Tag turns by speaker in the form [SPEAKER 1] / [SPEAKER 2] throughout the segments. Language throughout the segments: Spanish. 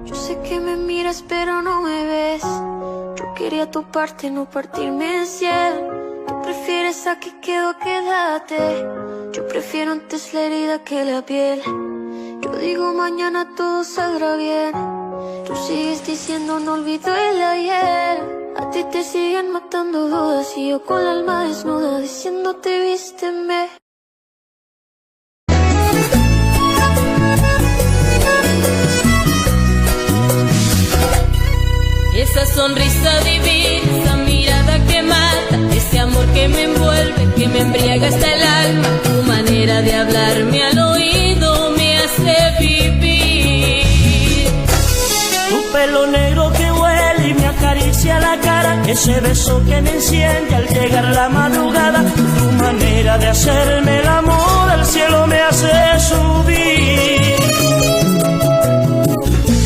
[SPEAKER 1] Yo sé que me miras pero no me ves. Yo quería tu parte, no partirme en 100. Tú prefieres aquí quedo, quédate. Yo prefiero antes la herida que la piel. Yo digo mañana todo saldrá bien. Tú sigues diciendo no olvido el ayer. A ti te siguen matando dudas y yo con el alma desnuda diciéndote vísteme.
[SPEAKER 2] Esa sonrisa divina, esa mirada que mata, ese amor que me envuelve, que me embriaga hasta el alma. Tu manera de hablarme al oído me hace vivir.
[SPEAKER 3] Tu pelo negro que huele y me acaricia la cara, ese beso que me enciende al llegar la madrugada. Tu manera de hacerme el amor al cielo me hace subir.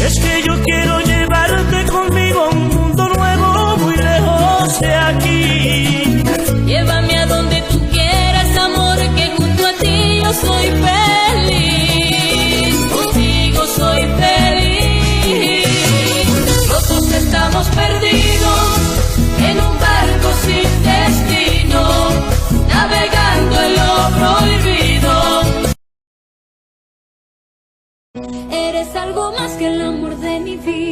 [SPEAKER 3] Es que yo quiero llevarte conmigo a un mundo nuevo, muy lejos de aquí.
[SPEAKER 2] Llévame a donde tú quieras, amor, que junto a ti yo soy feliz. Contigo soy feliz. Los dos estamos perdidos en un barco sin destino, navegando en lo prohibido.
[SPEAKER 1] Eres algo más que el amor de mi vida.